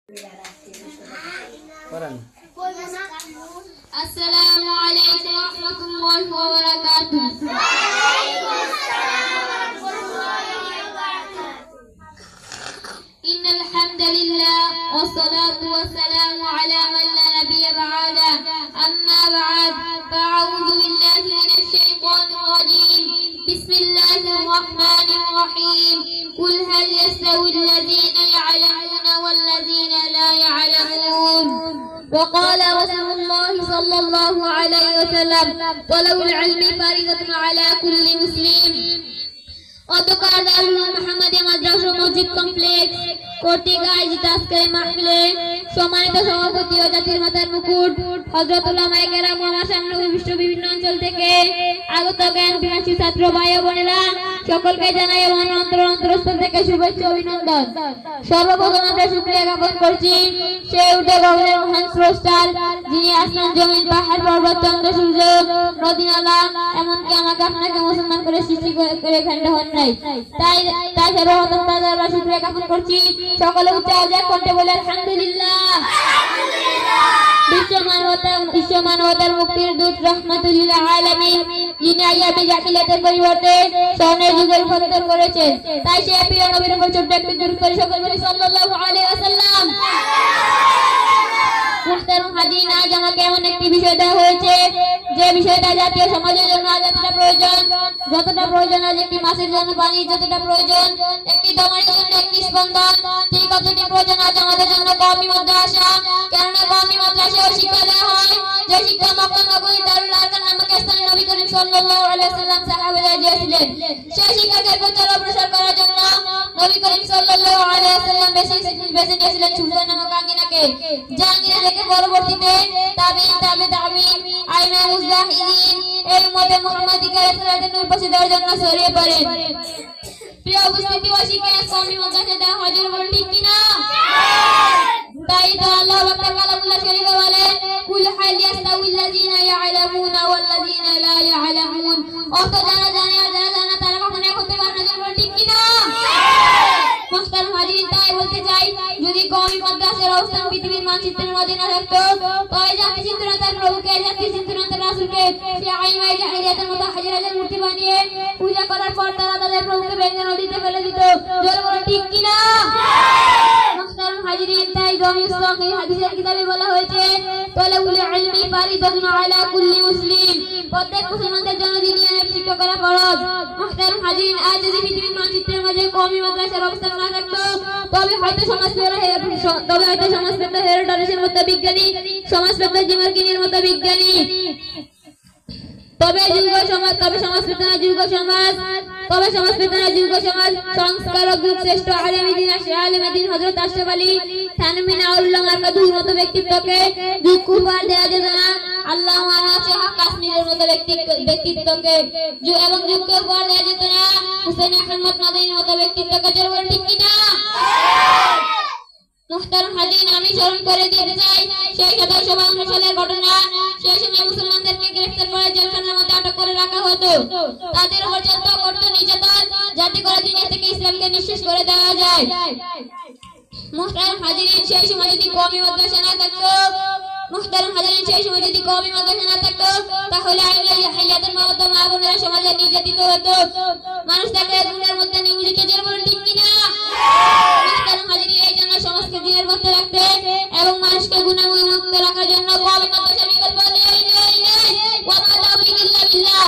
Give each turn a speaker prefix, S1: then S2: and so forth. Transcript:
S1: السلام عليكم ورحمة الله وبركاته. إن الحمد لله والصلاة والسلام على من لا نبي بعده. أما بعد فأعوذ بالله من الشيطان الرجيم. بسم الله الرحمن الرحيم. قل هل يستوي الذين يعلمون والذين لا يعلمون. وقال رسول الله صلى الله عليه وسلم طلب العلم فريضة على كل مسلم. অতকার দারুল মুহাম্মদ মাদ্রাসা মসজিদ কমপ্লেক্স কর্তৃক আয়োজিত আজকের মাহফিলে সম্মানিত সভাপতি ও জাতির মাতার মুকুট হযরত উলামায়ে কেরাম ও আমার সামনে উপবিষ্ট বিভিন্ন অঞ্চল থেকে আগত জ্ঞান পিপাসী ছাত্র ভাই ও বোনেরা সকলকে জানাই আমার অন্তরস্থল থেকে শুভেচ্ছা অভিনন্দন। সর্বপ্রথম আমরা শুকরিয়া জ্ঞাপন করছি সেই উঠে গগনের মহান স্রষ্টার, যিনি আসমান জমিন পাহাড় পর্বত চন্দ্র সূর্য নদী নালা এমনকি আমাকে আপনাকে মুসলমান করে সৃষ্টি করে এখানে হন নাই। তাই সর্বপ্রথম তাদের আমরা শুকরিয়া জ্ঞাপন করছি। সকলে উচ্চ আওয়াজে কণ্ঠে বলে আলহামদুলিল্লাহ। বিশ্ব মানবতার মুক্তির দূত রাহমাতুল লিল আলামিন, যিনি আইয়ামে জাহিলিয়াতের পরিবর্তে স্বর্ণের যুগের উত্তর করেছেন, তাই সে প্রিয় নবীর উপর ছোট্ট একটু দরুদ করে সকল বলি সাল্লাল্লাহু আলাইহি ওয়াসাল্লাম। মুহতারাম হাজিরিন, আজ আমাকে এমন একটি বিষয় দেওয়া হয়েছে যে বিষয়টা জাতীয় সমাজের জন্য যতটা প্রয়োজন আজ একটি মাছের জন্য পানি যতটা প্রয়োজন, একটি দমের জন্য একটি স্পন্দন, ঠিক ততটি প্রয়োজন আজ আমাদের জন্য কওমি মাদ্রাসা। কেননা কওমি মাদ্রাসায় শিক্ষা দেওয়া হয় যে শিক্ষা মক্কা নগরী দারুল আরকাম নামক স্থানে নবী করিম সাল্লাল্লাহু আলাইহি ওয়াসাল্লাম সাহাবাদের দিয়েছিলেন। সেই শিক্ষাকে প্রচার ও প্রসার করার জন্য নবী করিম সাল্লাল্লাহু আলাইহি ওয়াসাল্লাম বেছে নিয়েছিলেন সুফিয়ান নামক আঙ্গিনাকে, যা আঙ্গিনা থেকে পরবর্তীতে তাবিঈন আইমা মুজতাহিদিন এই উম্মতে মুহাম্মাদিকে রাসূলের নূর পৌঁছে দেওয়ার জন্য ছড়িয়ে পড়ে। প্রিয় উপস্থিতি ও শিক্ষা কওমি মাদ্রাসা দেওয়া হজর বল ঠিক কিনা? তাই তো আল্লাহ পাক কালামুল্লাহ শরীফে বলেন কুল হাল ইয়াস্তাউল্লাযিনা ইয়ালামুনা ওয়াল্লাযিনা লা ইয়ালামুন। অত যারা জানে আর যারা জানে তারা কখনো এক হতে পারে না, বল ঠিক কিনা? মুহতারাম হাজিরিন, তাই বলতে চাই যদি কওমি মাদ্রাসার অবস্থান পৃথিবীর মানচিত্রের মধ্যে না থাকতো তবে জাতি চিন্তা তার প্রভুকে, জাতি চিন্তা তার রাসূলকে সে আইমায়ে জাহিলিয়াতের মতো হাজার হাজার মূর্তি বানিয়ে পূজা করার পর তারা তাদের প্রভুকে ভেঙে নদীতে ফেলে দিত। জোরে বলো ঠিক কিনা? মুহতারাম হাজিরিন, তাই জমিসং এই হাদিসের কিতাবে বলা হয়েছে তালাবুল ইলমি ফারিদাতুন আলা কুল্লি মুসলিম, প্রত্যেক মুসলমানদের জন্য দ্বীনি শিক্ষা করা ফরজ। মুহতারাম হাজিরিন, আজ যদি পৃথিবীর মানচিত্রের মাঝে কওমি মাদ্রাসার অবস্থান না থাকতো তবে হয়তো সমাজতত্ত্ব হেরোডোটাসের মতো বিজ্ঞানী, সমাজতত্ত্ব জিমার্কিনের মতো বিজ্ঞানী, তবে সমাজপেতনা যুগ সমাজ সংস্কারক যুগ শ্রেষ্ঠ আলেমদ্দিন হযরত আশরাফ আলী থানভী নাউল্লাহ মারকাদুর মতো ব্যক্তিত্বকে যুগ উপহার দেওয়া যেত না। আল্লামা নাসির কাশ্মীরের মতো ব্যক্তিত্বকে এবং যুগকে উপহার দেওয়া যেত না হুসাইন আহমদ মাদানির মতো ব্যক্তিত্বকে। জোরে বল ঠিক কিনা? মুহতারাম হাজিরিন, আমি স্মরণ করে দিতে চাই সেই 1752 সালের ঘটনা। সেই সময় মুসলমানদেরকে গ্রেফতার করে জেলখানার মধ্যে আটক করে রাখা হতো, তাদের উপর চলত করতো নির্যাতন, যাতে করে দুনিয়া থেকে ইসলামকে নিঃশেষ করে দেওয়া যায়। মুহতারাম হাজিরিন, সেই সময় যদি কওমি মাদ্রাসা না থাকতো তাহলে আইমায়ে জাহিলিয়াতের মতো মা বোনেরা সমাজে নির্যাতিত হতো, মানুষ তাকে গুনাহের মধ্যে নিমজ্জিত। জোরে বল ঠিক কিনা? মুহতারাম হাজিরিন, এই জন্য সমাজকে দিনের মধ্যে রাখতে এবং মানুষকে গুনাহমুক্ত রাখার জন্য কওমি মাদ্রাসার বিকল্প নেই। ওয়া মা তাওফীক ইল্লা বিল্লাহ।